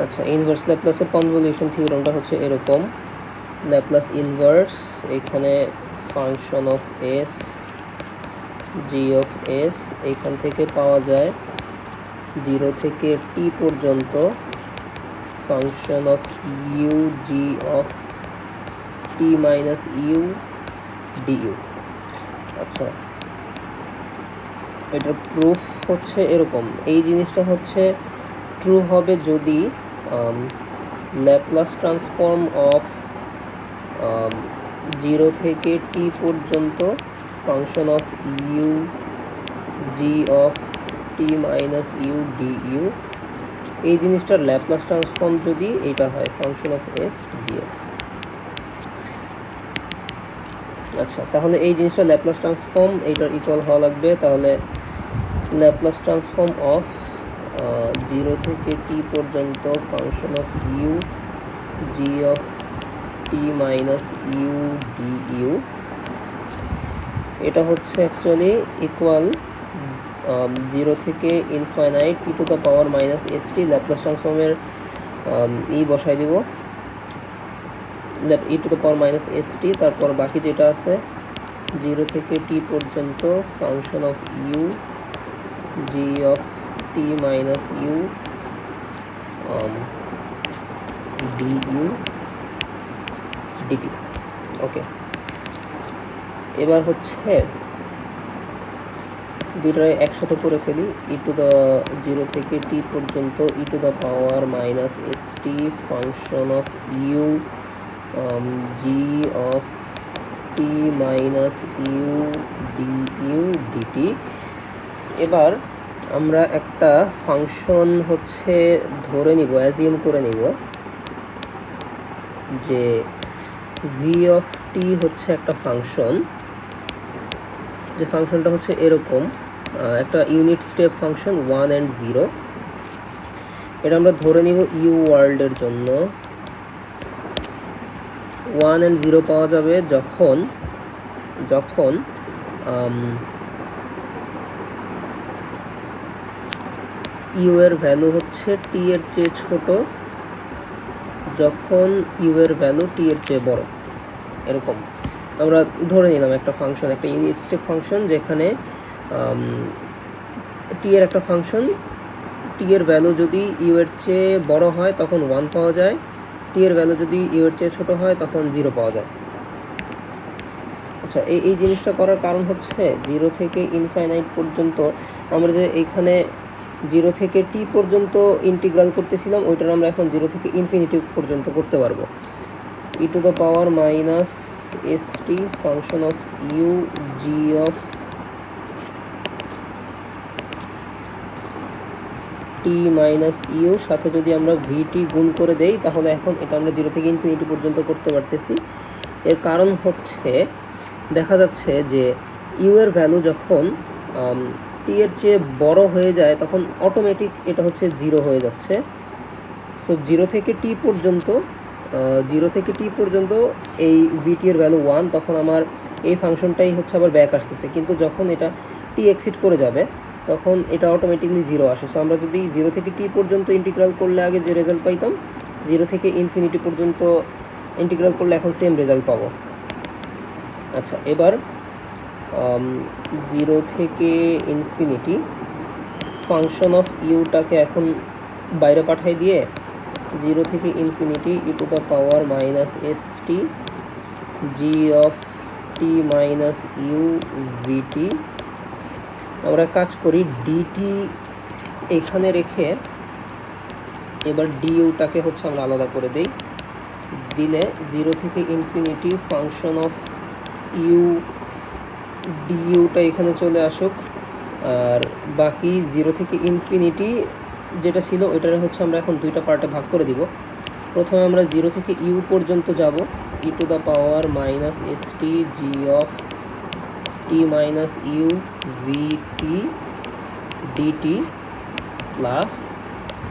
আচ্ছা, inverse ল্যাপ্লাসের convolution থিওরেমটা হচ্ছে এরকম। ল্যাপ্লাস ইনভার্স, এখানে function of S G of S, এইখান থেকে পাওয়া যায় 0 থেকে টি পর্যন্ত function of you G of T minus you D U. আচ্ছা, এটার প্রুফ হচ্ছে এরকম। এই জিনিসটা হচ্ছে ট্রু হবে যদি ল্যাপ্লাস ট্রান্সফর্ম অফ 0 থেকে টি পর্যন্ত function of you G of T minus you D U, এই জিনিসটার ল্যাপ্লাস ট্রান্সফর্ম যদি এটা হয় ফাংশন অফ এস জিএস। আচ্ছা, তাহলে এই জিনিসটা ল্যাপ্লাস ট্রান্সফর্ম এইটার ইকুয়াল হওয়া লাগবে। তাহলে ল্যাপ্লাস ট্রান্সফর্ম অফ 0 থেকে টি পর্যন্ত function of you G of T minus you du, এটা হচ্ছে অ্যাকচুয়ালি ইকুয়াল 0 থেকে infinite e to the power minus s t. Laplace ট্রান্সফর্মের ই বসাই দিব, e to the power minus s t. তারপর বাকি যেটা আছে 0 থেকে টি পর্যন্ত function of you G of T minus you du dt. Okay, এবার হচ্ছে দুইটারে একসাথে করে ফেলি। ই টু দ্য 0 থেকে টি পর্যন্ত e to the power minus s t function of you G of T minus you du dt. এবার আমরা একটা ফাংশন হচ্ছে ধরে নিব, অ্যাজিউম করে নিব যে ভি অফ টি হচ্ছে একটা ফাংশন, যে ফাংশনটা হচ্ছে এরকম একটা ইউনিট স্টেপ ফাংশন 1 and 0। এটা আমরা ধরে নিব ইউ ওয়ার্ল্ডের জন্য। 1 and 0 পাওয়া যাবে যখন ইউ এর ভ্যালু হচ্ছে টি এর চেয়ে ছোট, যখন ইউ এর ভ্যালু টি এর চেয়ে বড়। এরকম আমরা ধরে নিলাম একটা ফাংশন, একটা ইউনিট স্টেপ ফাংশন, যেখানে টি এর একটা ফাংশন, টি এর ভ্যালু যদি ইউ এর চেয়ে বড় হয় তখন 1 পাওয়া যায়, টি এর ভ্যালু যদি ইউ এর চেয়ে ছোট হয় তখন 0 পাওয়া যায়। আচ্ছা, এই জিনিসটা করার কারণ হচ্ছে 0 থেকে ইনফাইনাইট পর্যন্ত আমরা যে এইখানে 0 থেকে টি পর্যন্ত ইন্টিগ্রাল করতেছিলাম, ওইটার আমরা এখন 0 থেকে ইনফিনিটি পর্যন্ত করতে পারবো। E to the power minus s t function of you G of T minus u সাথে যদি আমরা ভিটি গুণ করে দেই, তাহলে এখন এটা আমরা 0 থেকে ইনফিনিটি পর্যন্ত করতে পারতেছি। এর কারণ হচ্ছে দেখা যাচ্ছে যে ইউ এর ভ্যালু যখন টি এর চেয়ে বড় হয়ে যায় তখন অটোমেটিক এটা হচ্ছে 0 হয়ে যাচ্ছে। সো 0 থেকে টি পর্যন্ত এই ভিটি এর ভ্যালু 1, তখন আমার এই ফাংশনটাই হচ্ছে আবার ব্যাক আসতেছে। কিন্তু যখন এটা টি এক্সিট করে যাবে তখন এটা অটোমেটিকলি 0 আসে। সো আমরা যদি 0 থেকে টি পর্যন্ত ইন্টিগ্রাল করলে আগে যে রেজাল্ট পাইতাম, 0 থেকে ইনফিনিটি পর্যন্ত ইন্টিগ্রাল করলে এখন সেম রেজাল্ট পাবো। আচ্ছা, এবার 0 থেকে ইনফিনিটি ফাংশন অফ ইউটাকে এখন বাইরে পাঠাই দিয়ে 0 থেকে infinity e to the power minus s t g of T minus u dt. আমরা কাজ করি ডিটি এখানে রেখে এবার ডিইউটাকে হচ্ছে আমরা আলাদা করে দেই। দিলে 0 থেকে ইনফিনিটি ফাংশন অফ ইউ ডিইউটা এখানে চলে আসুক, আর বাকি 0 থেকে ইনফিনিটি যেটা ছিল ওইটারে হচ্ছে আমরা এখন দুইটা পার্টে ভাগ করে দিব। প্রথমে আমরা 0 থেকে ইউ পর্যন্ত যাব, e to the power minus s t g of T minus u dt dt plus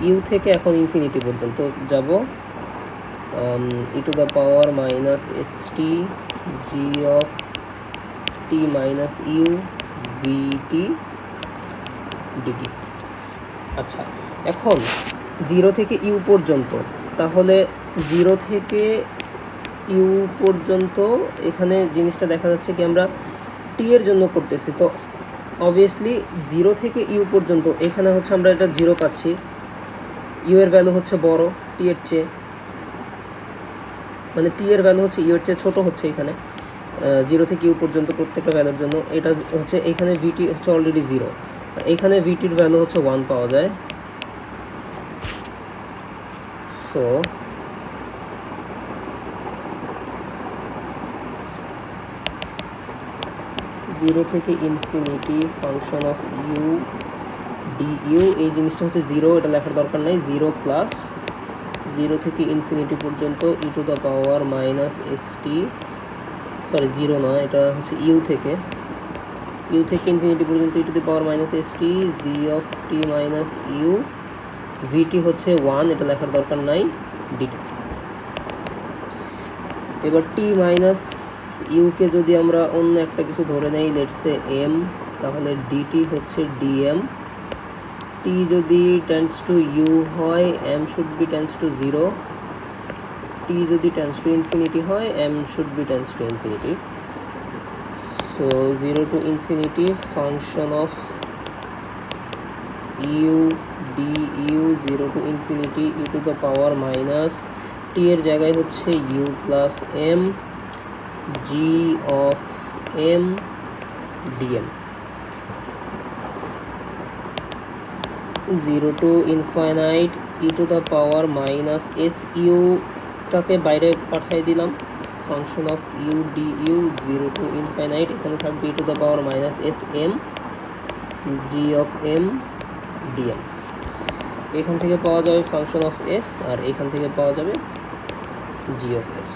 u থেকে এখন ইনফিনিটি পর্যন্ত যাব e to the power minus s t g of T minus u dt dt. আচ্ছা, এখন zero থেকে u পর্যন্ত, তাহলে zero থেকে ইউ পর্যন্ত এখানে জিনিসটা দেখা যাচ্ছে কি আমরা টি এর জন্য করতেছি, তো অবভিয়াসলি জিরো থেকে ইউ পর্যন্ত এখানে হচ্ছে আমরা এটা জিরো পাচ্ছি, ইউ এর ভ্যালু হচ্ছে বড় টি এর চেয়ে, মানে টি এর ভ্যালু হচ্ছে ইউ এর চেয়ে ছোটো হচ্ছে এখানে জিরো থেকে ইউ পর্যন্ত প্রত্যেকটা ভ্যালুর জন্য। এটা হচ্ছে এখানে ভিটি হচ্ছে অলরেডি জিরো, আর এখানে ভিটির ভ্যালু হচ্ছে 1 পাওয়া যায়। সো জিরো থেকে infinity function of u d u, এই জিনিসটা হচ্ছে জিরো, এটা লেখার দরকার নাই, জিরো প্লাস জিরো থেকে ইনফিনিটি পর্যন্ত e to the power minus s t, sorry zero না, এটা হচ্ছে ইউ থেকে ইনফিনিটি পর্যন্ত e to the power minus s t g of T minus u, dt হচ্ছে 1, এটা লেখার দরকার নাই, ডিটি। এবার টি মাইনাস ইউকে যদি আমরা অন্য একটা কিছু ধরে নেই, লেটস সে এম, তাহলে ডিটি হচ্ছে ডিএম। টি যদি টেন্ডস টু ইউ হয় m should be tends to zero, t যদি টেন্ডস টু ইনফিনিটি হয় m should be tends to infinity. So zero to infinity function of u d u zero to infinity e to the power minus t এর জায়গায় হচ্ছে u plus m g of m dm. Zero to infinite e to the power minus s ইউটাকে বাইরে পাঠিয়ে দিলাম, function of u d u zero to infinite, এখানে থাকবে e to the power minus s m g of m dm. এখান থেকে পাওয়া যাবে ফাংশন অফ এস, আর এখান থেকে পাওয়া যাবে জি অফ এস।